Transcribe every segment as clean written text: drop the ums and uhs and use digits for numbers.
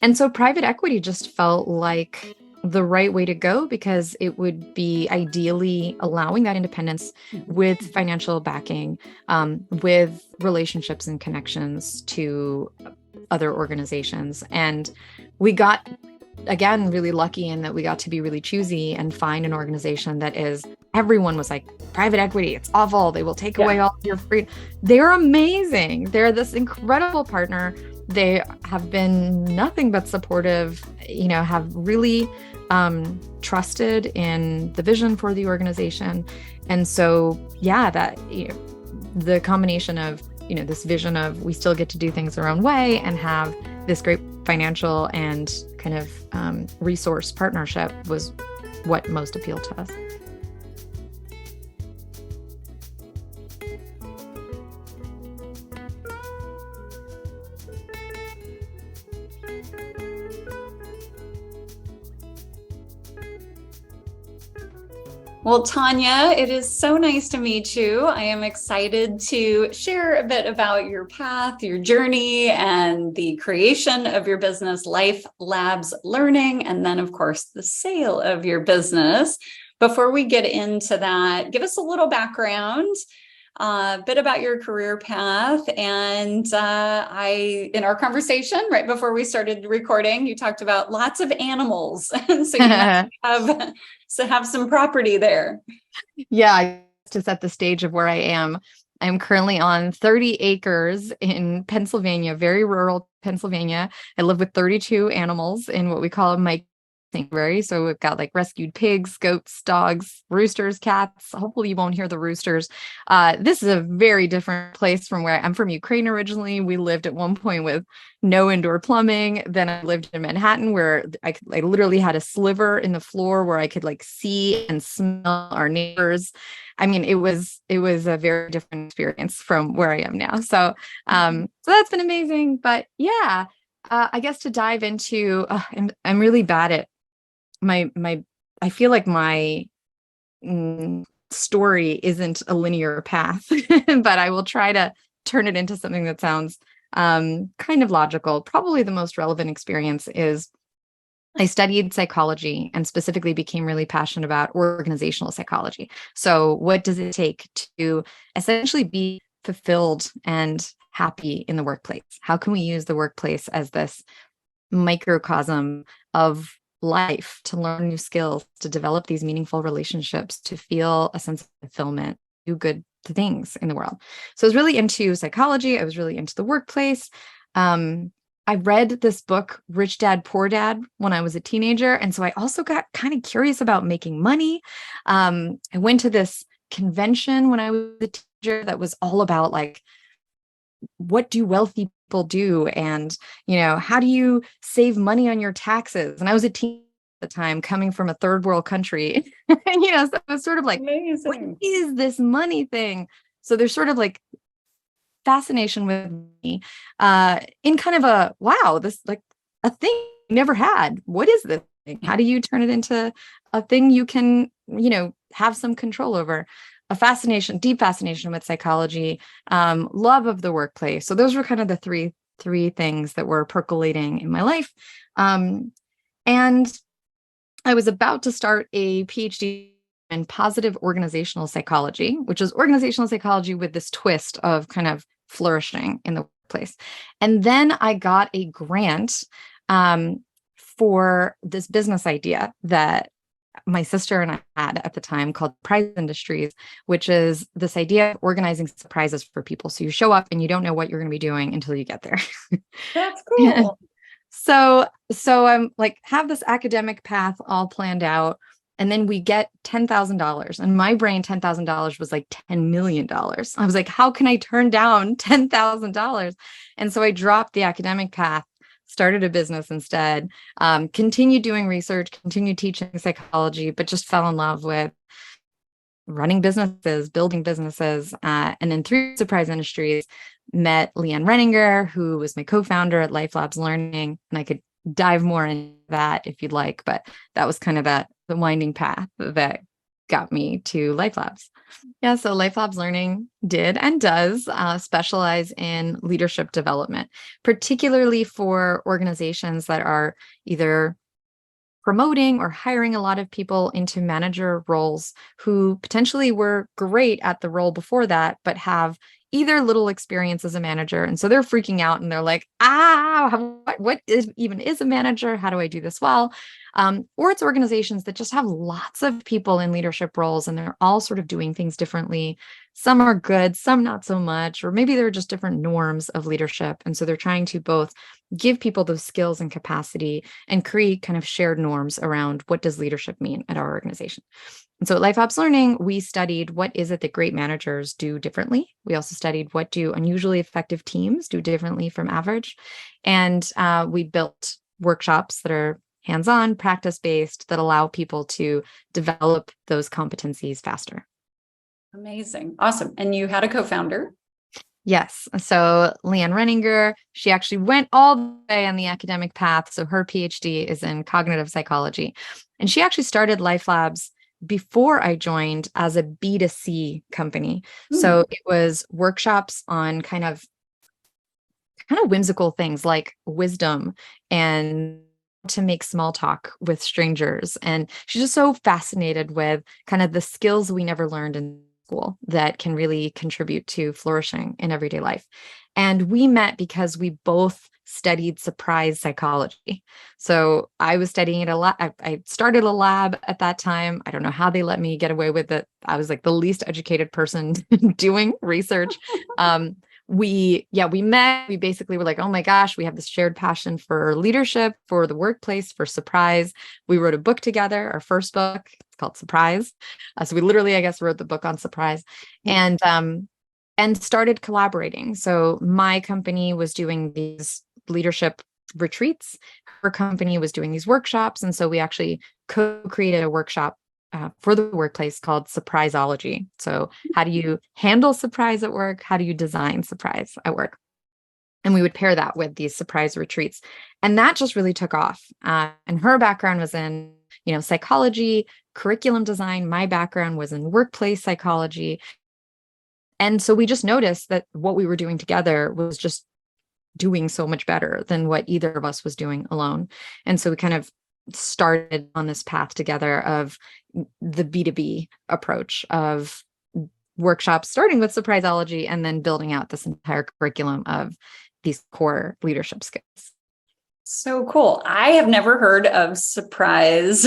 And so private equity just felt like the right way to go because it would be ideally allowing that independence with financial backing, with relationships and connections to other organizations. And we got, again, really lucky in that we got to be really choosy and find an organization that is, everyone was like, private equity, it's awful. They will take away all your freedom. They're amazing. They're this incredible partner. They have been nothing but supportive, have really trusted in the vision for the organization. And so, that, the combination of, this vision of we still get to do things our own way and have this great financial and kind of resource partnership was what most appealed to us. Well, Tania, it is so nice to meet you. I am excited to share a bit about your path, your journey, and the creation of your business, LifeLabs Learning, and then, of course, the sale of your business. Before we get into that, give us a little background, a bit about your career path. And in our conversation right before we started recording, you talked about lots of animals. So you have some property there. Yeah, to set the stage of where I am. I'm currently on 30 acres in Pennsylvania, very rural Pennsylvania. I live with 32 animals in what we call a micro sanctuary. So we've got like rescued pigs, goats, dogs, roosters, cats. Hopefully you won't hear the roosters. This is a very different place from where I'm from Ukraine originally. We lived at one point with no indoor plumbing. Then I lived in Manhattan where I literally had a sliver in the floor where I could like see and smell our neighbors. I mean, it was a very different experience from where I am now. So that's been amazing. But yeah, I guess to dive into, I'm really bad at I feel like my story isn't a linear path, but I will try to turn it into something that sounds kind of logical. Probably the most relevant experience is I studied psychology and specifically became really passionate about organizational psychology. So what does it take to essentially be fulfilled and happy in the workplace? How can we use the workplace as this microcosm of life to learn new skills, to develop these meaningful relationships, to feel a sense of fulfillment, do good things in the world? So I was really into psychology. I was really into the workplace. I read this book, Rich Dad, Poor Dad, when I was a teenager. And so I also got kind of curious about making money. I went to this convention when I was a teenager that was all about like, what do wealthy people do? And, how do you save money on your taxes? And I was a teen at the time coming from a third world country. So it was sort of like, amazing. What is this money thing? So there's sort of like fascination with me in kind of a, wow, this like a thing you never had. What is this thing? How do you turn it into a thing you can, have some control over? Deep fascination with psychology, love of the workplace. So those were kind of the three things that were percolating in my life. And I was about to start a PhD in positive organizational psychology, which is organizational psychology with this twist of kind of flourishing in the workplace. And then I got a grant for this business idea that my sister and I had at the time called Surprise Industries, which is this idea of organizing surprises for people. So you show up and you don't know what you're going to be doing until you get there. That's cool. So I'm like, have this academic path all planned out. And then we get $10,000. And my brain, $10,000 was like $10 million. I was like, how can I turn down $10,000? And so I dropped the academic path, started a business instead, continued doing research, continued teaching psychology, but just fell in love with running businesses, building businesses. And then through Surprise Industries, met Leanne Renninger, who was my co-founder at LifeLabs Learning. And I could dive more into that if you'd like, but that was kind of the winding path that got me to LifeLabs. Yeah, so LifeLabs Learning did and does specialize in leadership development, particularly for organizations that are either promoting or hiring a lot of people into manager roles who potentially were great at the role before that, but have either little experience as a manager. And so they're freaking out and they're like, what even is a manager? How do I do this well? Or it's organizations that just have lots of people in leadership roles and they're all sort of doing things differently. Some are good, some not so much, or maybe they're just different norms of leadership. And so they're trying to both give people those skills and capacity and create kind of shared norms around what does leadership mean at our organization. And so at LifeLabs Learning, we studied what is it that great managers do differently. We also studied what do unusually effective teams do differently from average. And we built workshops that are hands-on, practice-based, that allow people to develop those competencies faster. Amazing. Awesome. And you had a co-founder? Yes. So Leanne Renninger, she actually went all the way on the academic path. So her PhD is in cognitive psychology. And she actually started LifeLabs before I joined as a B2C company. So it was workshops on kind of whimsical things like wisdom and to make small talk with strangers. And she's just so fascinated with kind of the skills we never learned in school that can really contribute to flourishing in everyday life. And we met because we both studied surprise psychology. So I was studying it a lot. I started a lab at that time. I don't know how they let me get away with it. I was like the least educated person doing research. We met. We basically were like, oh my gosh, we have this shared passion for leadership, for the workplace, for surprise. We wrote a book together, our first book. It's called Surprise. So we literally, I guess, wrote the book on surprise and started collaborating. So my company was doing these leadership retreats. Her company was doing these workshops. And so we actually co-created a workshop for the workplace called Surpriseology. So how do you handle surprise at work? How do you design surprise at work? And we would pair that with these surprise retreats. And that just really took off. And her background was in, psychology, curriculum design. My background was in workplace psychology. And so we just noticed that what we were doing together was just doing so much better than what either of us was doing alone. And so we kind of started on this path together of the B2B approach of workshops, starting with Surpriseology and then building out this entire curriculum of these core leadership skills. So cool. I have never heard of surprise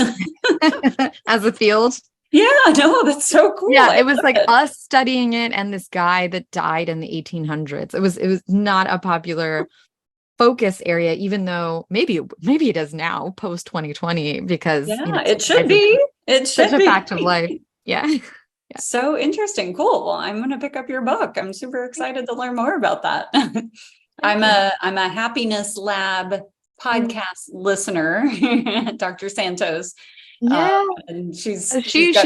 as a field. Yeah, no, that's so cool. Yeah, it was like us studying it and this guy that died in the 1800s. It was not a popular focus area, even though maybe it is now post 2020 because it should be. It's such a fact of life. Yeah. So interesting. Cool. Well, I'm going to pick up your book. I'm super excited to learn more about that. I'm a Happiness Lab podcast listener, Dr. Santos. Yeah. And she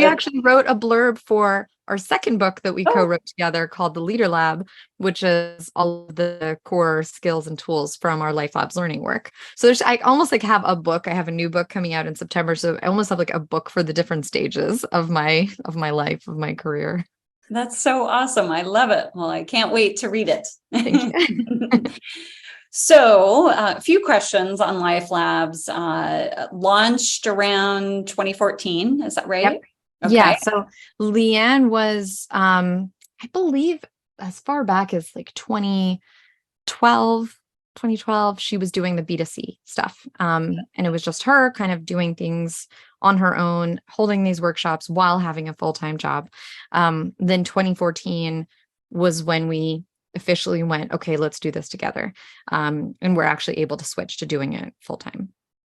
actually wrote a blurb for our second book that we co-wrote together called The Leader Lab, which is all of the core skills and tools from our LifeLabs learning work. So I almost like have a book. I have a new book coming out in September. So I almost have like a book for the different stages of my life, of my career. That's so awesome. I love it. Well, I can't wait to read it. Thank you. So a few questions on LifeLabs. Launched around 2014. Is that right? Yep. Okay. Yeah. So Leanne was, I believe as far back as like 2012, she was doing the B2C stuff. And it was just her kind of doing things on her own, holding these workshops while having a full-time job. Then 2014 was when we officially went, okay, let's do this together. And we're actually able to switch to doing it full-time.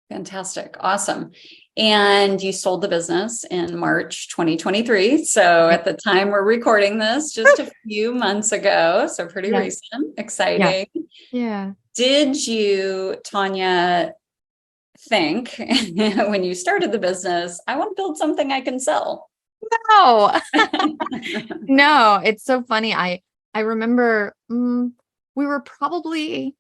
Fantastic. Awesome. And you sold the business in March 2023. So at the time we're recording this, just a few months ago. So pretty recent, exciting. Yeah. Did you, Tania, think when you started the business, I want to build something I can sell? No, no, it's so funny. I remember we were probably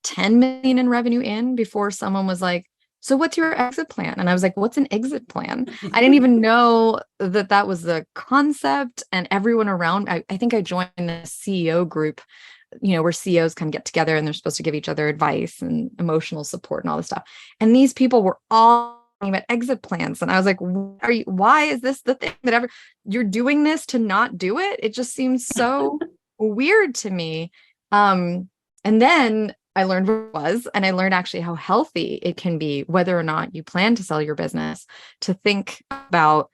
10 million in revenue in before someone was like, so what's your exit plan? And I was like, what's an exit plan? I didn't even know that that was the concept. And everyone around, I think I joined the CEO group, where CEOs kind of get together and they're supposed to give each other advice and emotional support and all this stuff. And these people were all talking about exit plans. And I was like, why is this the thing that you're doing this to not do it? It just seems so weird to me. And then I learned what it was, and I learned actually how healthy it can be, whether or not you plan to sell your business, to think about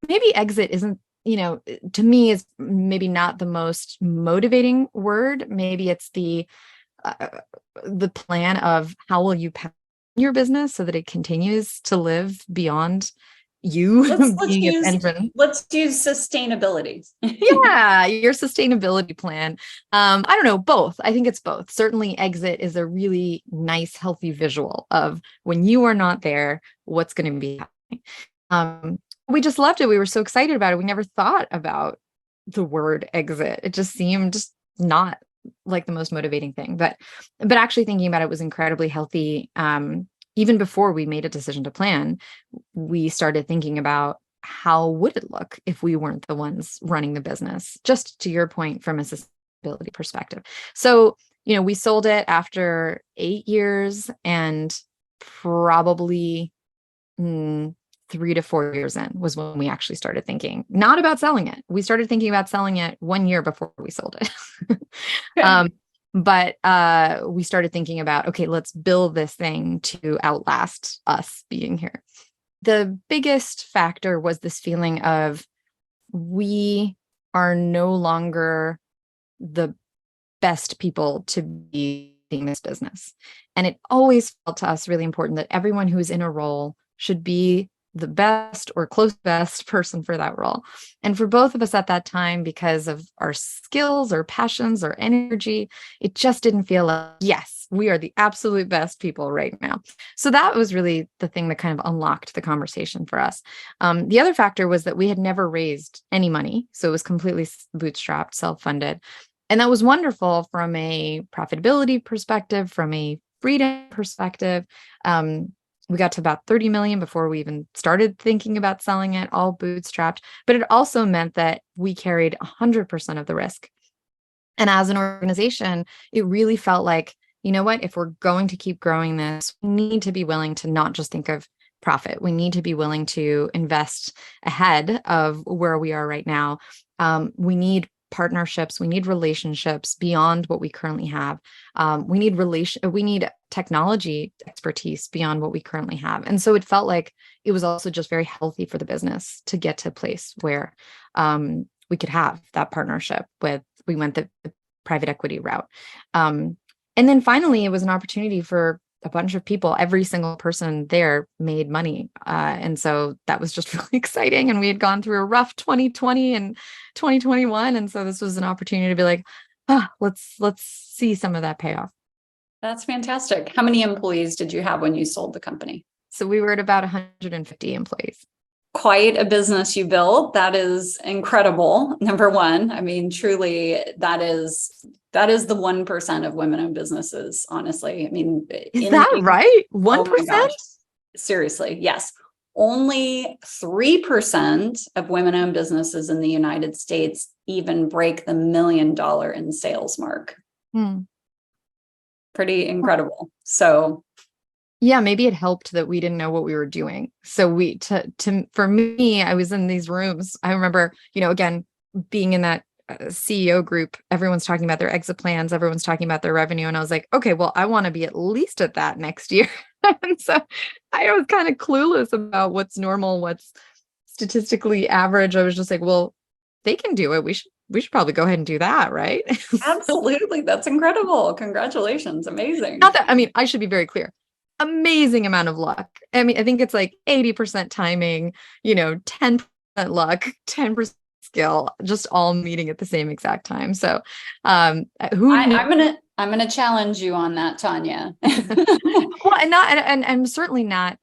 maybe exit isn't, to me is maybe not the most motivating word. Maybe it's the plan of how will you pass your business so that it continues to live beyond you being its engine. Let's use sustainability. Yeah, your sustainability plan. I don't know, both. I think it's both. Certainly exit is a really nice, healthy visual of when you are not there, what's going to be happening. We just loved it. We were so excited about it. We never thought about the word exit. It just seemed not like the most motivating thing, but actually thinking about it was incredibly healthy. Even before we made a decision to plan, we started thinking about how would it look if we weren't the ones running the business, just to your point, from a sustainability perspective. So, we sold it after 8 years, and probably 3 to 4 years in was when we actually started thinking, not about selling it. We started thinking about selling it 1 year before we sold it. But we started thinking about, okay, let's build this thing to outlast us being here. The biggest factor was this feeling of we are no longer the best people to be in this business. And it always felt to us really important that everyone who is in a role should be the best or close best person for that role. And for both of us at that time, because of our skills or passions or energy, it just didn't feel like, yes, we are the absolute best people right now. So that was really the thing that kind of unlocked the conversation for us. The other factor was that we had never raised any money. So it was completely bootstrapped, self-funded. And that was wonderful from a profitability perspective, from a freedom perspective. We got to about 30 million before we even started thinking about selling it, all bootstrapped. But it also meant that we carried 100% of the risk. And as an organization, it really felt like, you know what, if we're going to keep growing this, we need to be willing to not just think of profit. We need to be willing to invest ahead of where we are right now. We need partnerships. We need relationships beyond what we currently have. We need technology expertise beyond what we currently have. And so it felt like it was also just very healthy for the business to get to a place where we could have that partnership we went the private equity route. And then finally, it was an opportunity for a bunch of people. Every single person there made money. And so that was just really exciting. And we had gone through a rough 2020 and 2021. And so this was an opportunity to be like, let's see some of that payoff. That's fantastic. How many employees did you have when you sold the company? So we were at about 150 employees. Quite a business you built. That is incredible. Number one, I mean, truly, that is the 1% of women-owned businesses, honestly. I mean, is that right? 1%? Oh, seriously, yes. Only 3% of women-owned businesses in the United States even break the $1 million in sales mark. Pretty incredible. So yeah, maybe it helped that we didn't know what we were doing. So for me, I was in these rooms. I remember, again, being in that CEO group, everyone's talking about their exit plans. Everyone's talking about their revenue. And I was like, okay, well, I want to be at least at that next year. And so I was kind of clueless about what's normal, what's statistically average. I was just like, well, they can do it. We should probably go ahead and do that, right? Absolutely. That's incredible. Congratulations. Amazing. I should be very clear. Amazing amount of luck. I mean, I think it's like 80% timing, 10% luck, 10% skill, just all meeting at the same exact time. So, I'm gonna challenge you on that, Tanya. Well, and I'm certainly not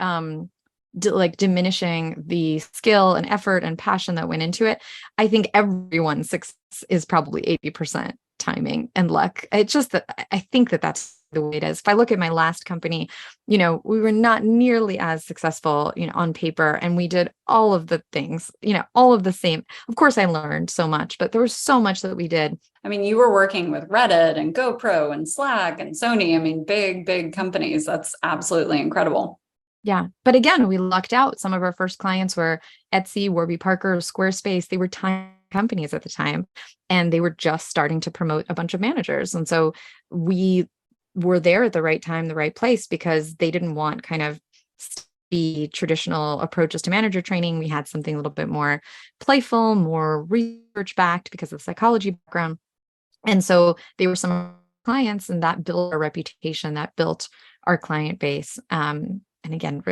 diminishing the skill and effort and passion that went into it. I think everyone's success is probably 80% timing and luck. It's just that I think that that's the way it is. If I look at my last company, we were not nearly as successful, on paper, and we did all of the things, all of the same. Of course, I learned so much, but there was so much that we did. I mean, you were working with Reddit and GoPro and Slack and Sony. I mean, big, big companies. That's absolutely incredible. Yeah. But again, we lucked out. Some of our first clients were Etsy, Warby Parker, Squarespace. They were tiny companies at the time, and they were just starting to promote a bunch of managers. And so we were there at the right time, the right place, because they didn't want kind of the traditional approaches to manager training. We had something a little bit more playful, more research backed because of the psychology background. And so they were some clients, and that built our reputation, that built our client base. And again,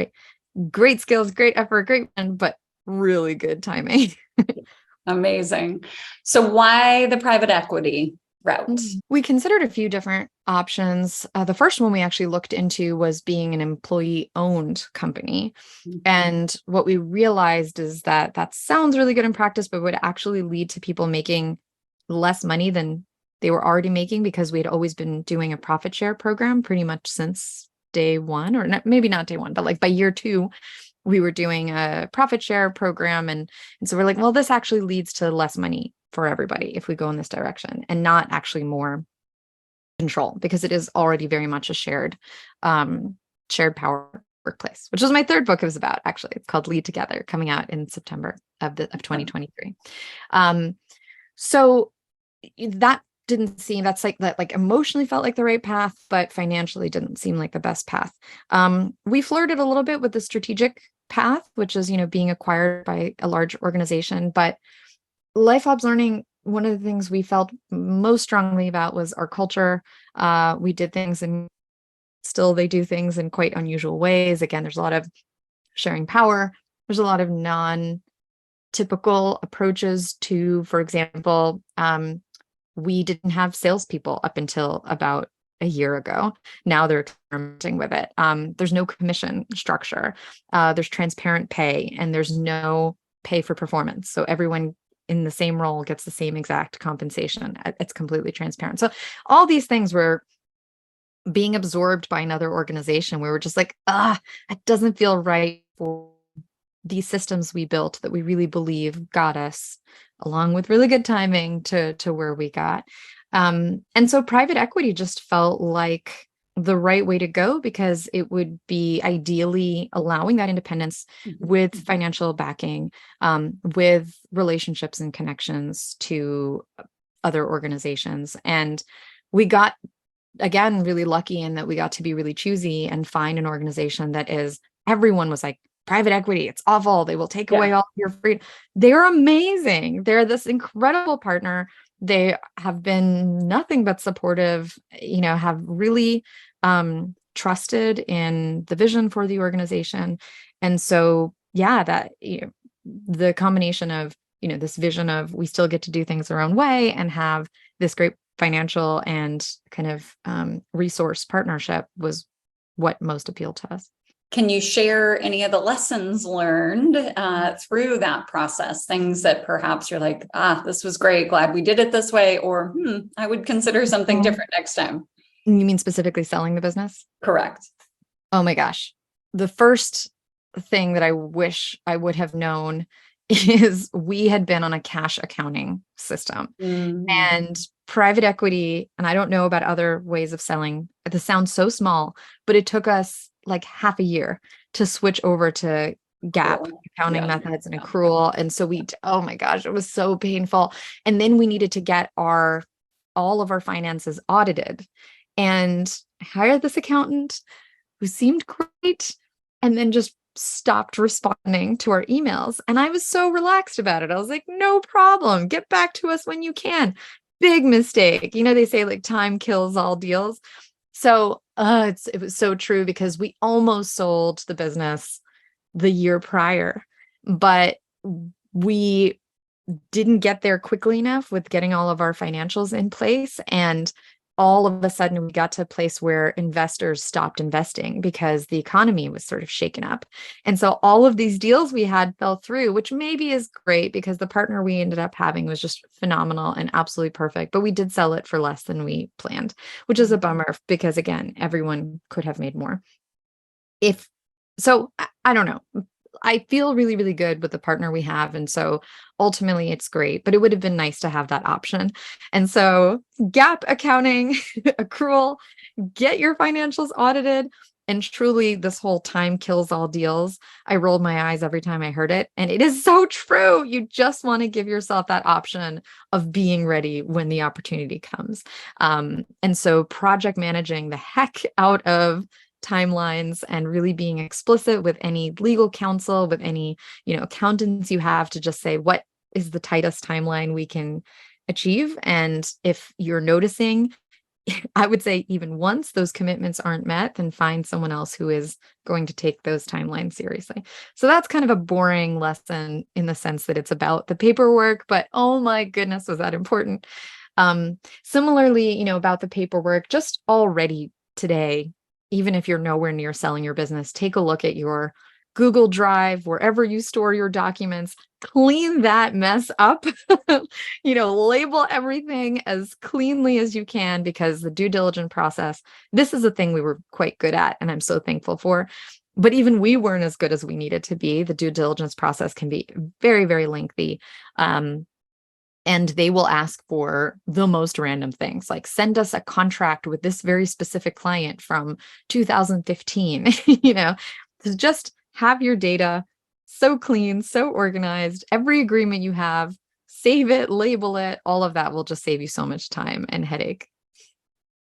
great skills, great effort, great fun, but really good timing. Amazing. So why the private equity route? We considered a few different options. The first one we actually looked into was being an employee-owned company. And what we realized is that sounds really good in practice, but would actually lead to people making less money than they were already making, because we'd always been doing a profit share program pretty much since day one, or maybe not day one, but like by year 2, we were doing a profit share program. And so we're like, well, this actually leads to less money for everybody if we go in this direction, and not actually more control, because it is already very much a shared power workplace, which is my third book is about, actually. It's called Lead Together, coming out in September of 2023. So that didn't seem, that emotionally felt like the right path, but financially didn't seem like the best path. We flirted a little bit with the strategic path, which is, being acquired by a large organization. But LifeLabs Learning, one of the things we felt most strongly about was our culture. We did things, and still they do things in quite unusual ways. Again, there's a lot of sharing power. There's a lot of non-typical approaches to, for example, we didn't have salespeople up until about a year ago. Now they're experimenting with it. There's no commission structure. There's transparent pay, and there's no pay for performance. So everyone in the same role gets the same exact compensation. It's completely transparent. So all these things were being absorbed by another organization. We were just like, it doesn't feel right for these systems we built that we really believe got us, along with really good timing, to where we got. And so private equity just felt like the right way to go, because it would be ideally allowing that independence with financial backing, with relationships and connections to other organizations. And we got, again, really lucky in that we got to be really choosy and find an organization that is, everyone was like, private equity, it's awful. They will take away all your freedom. They're amazing. They're this incredible partner. They have been nothing but supportive, have really trusted in the vision for the organization. And so, that, the combination of, this vision of we still get to do things our own way and have this great financial and kind of resource partnership was what most appealed to us. Can you share any of the lessons learned through that process? Things that perhaps you're like, this was great, glad we did it this way, or I would consider something different next time. You mean specifically selling the business? Correct. Oh my gosh. The first thing that I wish I would have known is we had been on a cash accounting system. And private equity, and I don't know about other ways of selling, this sounds so small, but it took us like half a year to switch over to GAAP accounting methods and accrual. And so oh my gosh, it was so painful. And then we needed to get all of our finances audited, and hired this accountant who seemed great, and then just stopped responding to our emails. And I was so relaxed about it. I was like, no problem. Get back to us when you can. Big mistake. They say like time kills all deals. So it was so true, because we almost sold the business the year prior, but we didn't get there quickly enough with getting all of our financials in place. And all of a sudden we got to a place where investors stopped investing because the economy was sort of shaken up. And so all of these deals we had fell through, which maybe is great because the partner we ended up having was just phenomenal and absolutely perfect. But we did sell it for less than we planned, which is a bummer because, again, everyone could have made more. I don't know. I feel really, really good with the partner we have. And so ultimately it's great, but it would have been nice to have that option. And so GAAP accounting, accrual, get your financials audited. And truly, this whole time kills all deals. I rolled my eyes every time I heard it. And it is so true. You just want to give yourself that option of being ready when the opportunity comes. And so project managing the heck out of timelines and really being explicit with any legal counsel, with any, accountants you have, to just say, what is the tightest timeline we can achieve? And if you're noticing, I would say even once those commitments aren't met, then find someone else who is going to take those timelines seriously. So that's kind of a boring lesson in the sense that it's about the paperwork, but oh my goodness, was that important. Similarly, about the paperwork, just already today, even if you're nowhere near selling your business, take a look at your Google Drive, wherever you store your documents, clean that mess up, label everything as cleanly as you can, because the due diligence process, this is a thing we were quite good at, and I'm so thankful for. But even we weren't as good as we needed to be. The due diligence process can be very, very lengthy. And they will ask for the most random things, like send us a contract with this very specific client from 2015, to just have your data so clean, so organized, every agreement you have, save it, label it, all of that will just save you so much time and headache.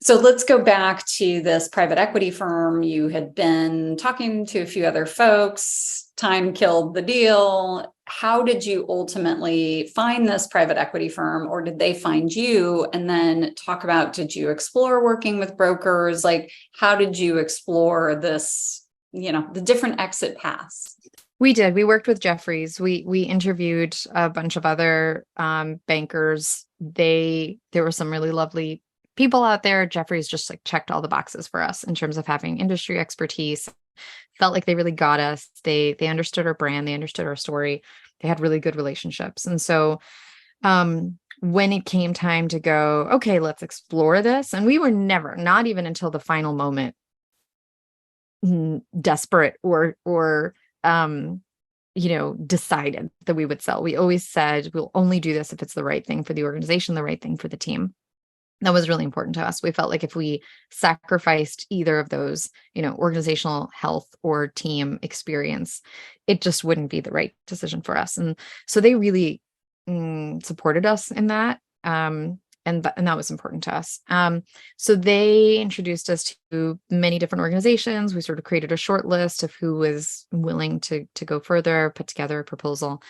So let's go back to this private equity firm. You had been talking to a few other folks, time killed the deal. How did you ultimately find this private equity firm, or did they find you? And then talk about, did you explore working with brokers? Like, how did you explore this, the different exit paths? We did. We worked with Jefferies. We interviewed a bunch of other bankers. There were some really lovely people out there. Jefferies just checked all the boxes for us in terms of having industry expertise. Felt like they really got us. They understood our brand. They understood our story. They had really good relationships. And so when it came time to go, okay, let's explore this. And we were never, not even until the final moment, desperate or decided that we would sell. We always said, we'll only do this if it's the right thing for the organization, the right thing for the team. That was really important to us. We felt like if we sacrificed either of those, organizational health or team experience, it just wouldn't be the right decision for us. And so they really supported us in that. And that was important to us. So they introduced us to many different organizations. We sort of created a short list of who was willing to go further, put together a proposal.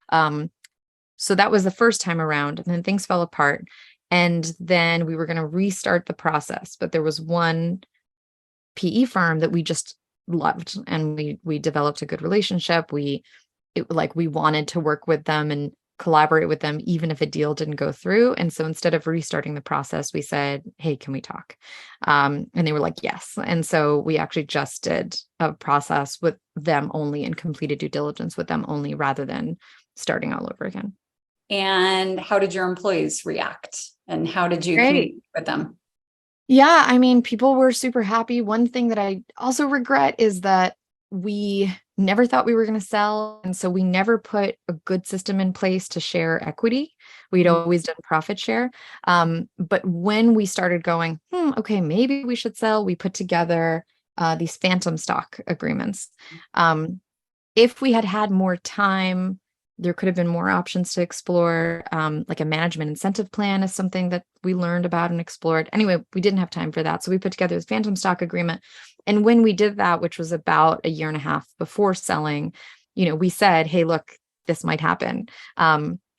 So that was the first time around, and then things fell apart. And then we were going to restart the process, but there was one PE firm that we just loved, and we developed a good relationship. We wanted to work with them and collaborate with them, even if a deal didn't go through. And so instead of restarting the process, we said, hey, can we talk? And they were like, yes. And so we actually just did a process with them only and completed due diligence with them only, rather than starting all over again. And how did your employees react? And how did you communicate with them? Yeah, I mean, people were super happy. One thing that I also regret is that we never thought we were going to sell. And so we never put a good system in place to share equity. We'd always done profit share. But when we started going, okay, maybe we should sell, we put together these phantom stock agreements. If we had had more time, there could have been more options to explore. Like a management incentive plan is something that we learned about and explored. Anyway, we didn't have time for that. So we put together this phantom stock agreement. And when we did that, which was about 1.5 years before selling, we said, hey, look, this might happen.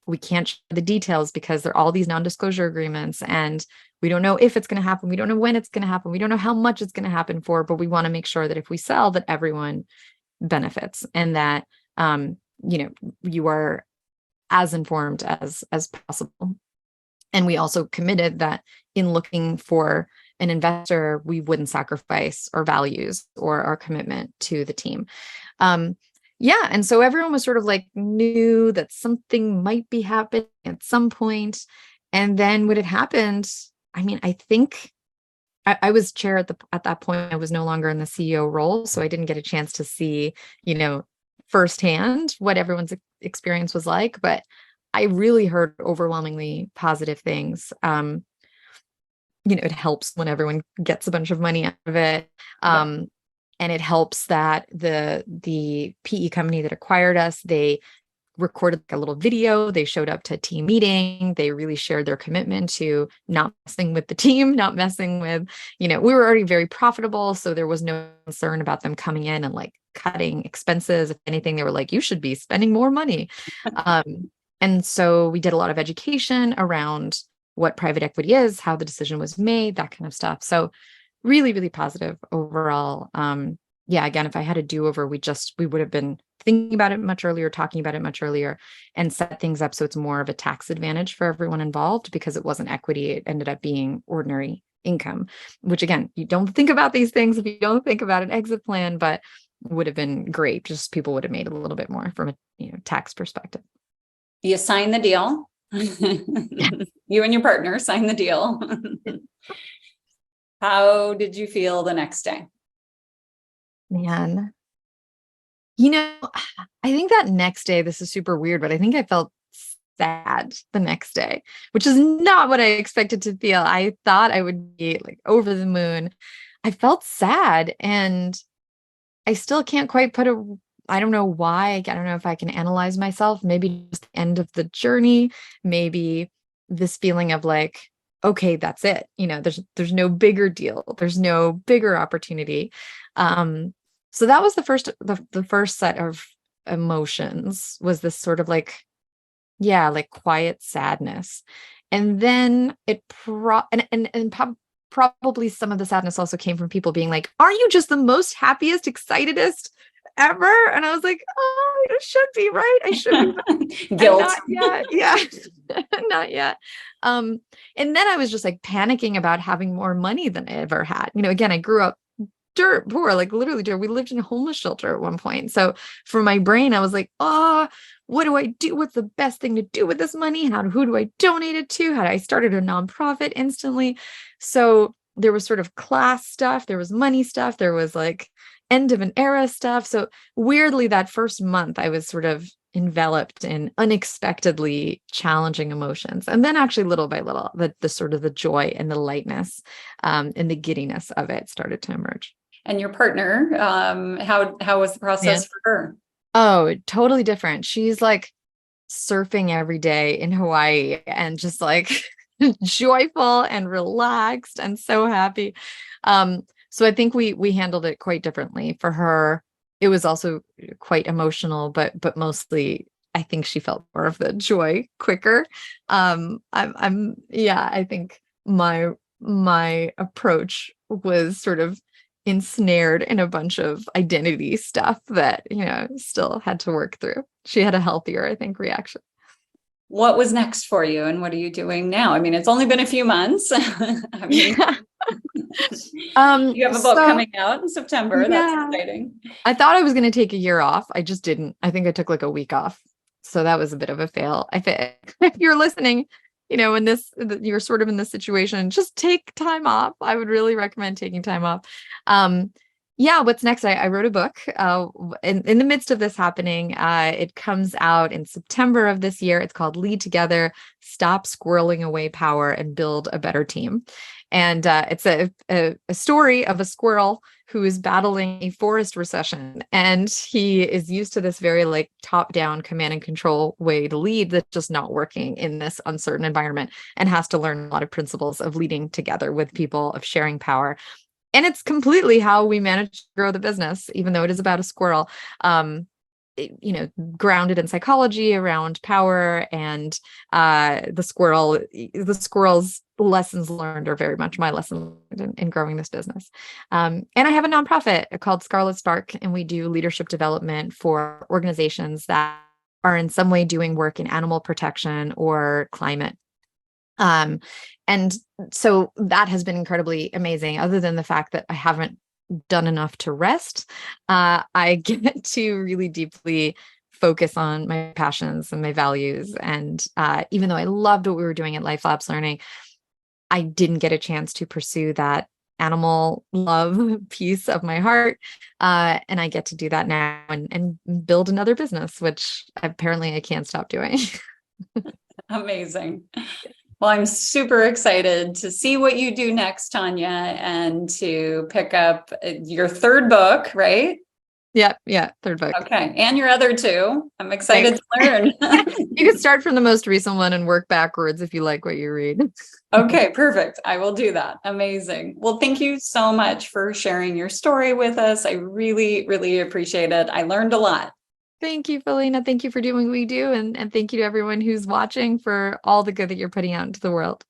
We can't share the details because there are all these non-disclosure agreements, and we don't know if it's going to happen. We don't know when it's going to happen. We don't know how much it's going to happen for, but we want to make sure that if we sell, that everyone benefits, and that you are as informed as possible. And we also committed that in looking for an investor, we wouldn't sacrifice our values or our commitment to the team. Yeah. And so everyone was sort of like knew that something might be happening at some point. And then when it happened, I mean, I think I was chair at that point. I was no longer in the CEO role, so I didn't get a chance to see, firsthand what everyone's experience was like. But I really heard overwhelmingly positive things. It helps when everyone gets a bunch of money out of it. And it helps that the PE company that acquired us, they recorded a little video. They showed up to a team meeting. They really shared their commitment to not messing with the team, not messing with, we were already very profitable. So there was no concern about them coming in and like cutting expenses. If anything, they were like, you should be spending more money. And so we did a lot of education around what private equity is, how the decision was made, that kind of stuff. So really, really positive overall. Yeah, again, if I had a do-over, we would have been thinking about it much earlier, talking about it much earlier, and set things up so it's more of a tax advantage for everyone involved because it wasn't equity. It ended up being ordinary income, which again, you don't think about these things if you don't think about an exit plan, but would have been great. Just people would have made a little bit more from a tax perspective. You signed the deal. You and your partner signed the deal. How did you feel the next day? Man, I think that next day, this is super weird, but I think I felt sad the next day, which is not what I expected to feel. I thought I would be like over the moon. I felt sad, and I still can't quite I don't know why. I don't know if I can analyze myself. Maybe just the end of the journey, maybe this feeling of like, okay, that's it. There's no bigger deal. There's no bigger opportunity. So that was the first set of emotions, was this sort of like, yeah, like quiet sadness. And then probably some of the sadness also came from people being like, aren't you just the most happiest, excitedest ever? And I was like, oh, it should be, right? I should be. Guilt. Not yet. Yeah. Not yet. And then I was just like panicking about having more money than I ever had. Again, I grew up dirt poor, like literally dirt. We lived in a homeless shelter at one point. So for my brain, I was like, oh, what do I do? What's the best thing to do with this money? Who do I donate it to? I started a nonprofit instantly. So there was sort of class stuff. There was money stuff. There was like end of an era stuff. So weirdly, that first month, I was sort of enveloped in unexpectedly challenging emotions. And then actually little by little, the sort of the joy and the lightness and the giddiness of it started to emerge. And your partner, how was the process for her? Oh, totally different. She's like surfing every day in Hawaii and just like joyful and relaxed and so happy. So I think we handled it quite differently. For her, it was also quite emotional, but mostly I think she felt more of the joy quicker. I think my approach was sort of ensnared in a bunch of identity stuff that, still had to work through. She had a healthier, I think, reaction. What was next for you, and what are you doing now? I mean, it's only been a few months. You have a book coming out in September. Yeah. That's exciting. I thought I was going to take a year off. I just didn't. I think I took like a week off. So that was a bit of a fail. If you're listening, when you're sort of in this situation, just take time off. I would really recommend taking time off. What's next? I wrote a book in the midst of this happening. It comes out in September of this year. It's called Lead Together, Stop Squirreling Away Power and Build a Better Team. And it's a story of a squirrel who is battling a forest recession. And he is used to this very like top-down command and control way to lead that's just not working in this uncertain environment, and has to learn a lot of principles of leading together with people, of sharing power. And it's completely how we manage to grow the business, even though it is about a squirrel, grounded in psychology around power, and the squirrel's lessons learned are very much my lesson in growing this business. And I have a nonprofit called Scarlet Spark, and we do leadership development for organizations that are in some way doing work in animal protection or climate. And so that has been incredibly amazing, other than the fact that I haven't done enough to rest. I get to really deeply focus on my passions and my values. And even though I loved what we were doing at LifeLabs Learning, I didn't get a chance to pursue that animal love piece of my heart. And I get to do that now and build another business, which apparently I can't stop doing. Amazing. Well, I'm super excited to see what you do next, Tania, and to pick up your third book, right? Yeah, third book. Okay. And your other two. I'm excited to learn. You can start from the most recent one and work backwards if you like what you read. Okay, perfect. I will do that. Amazing. Well, thank you so much for sharing your story with us. I really, really appreciate it. I learned a lot. Thank you, Felina. Thank you for doing what we do. And thank you to everyone who's watching for all the good that you're putting out into the world.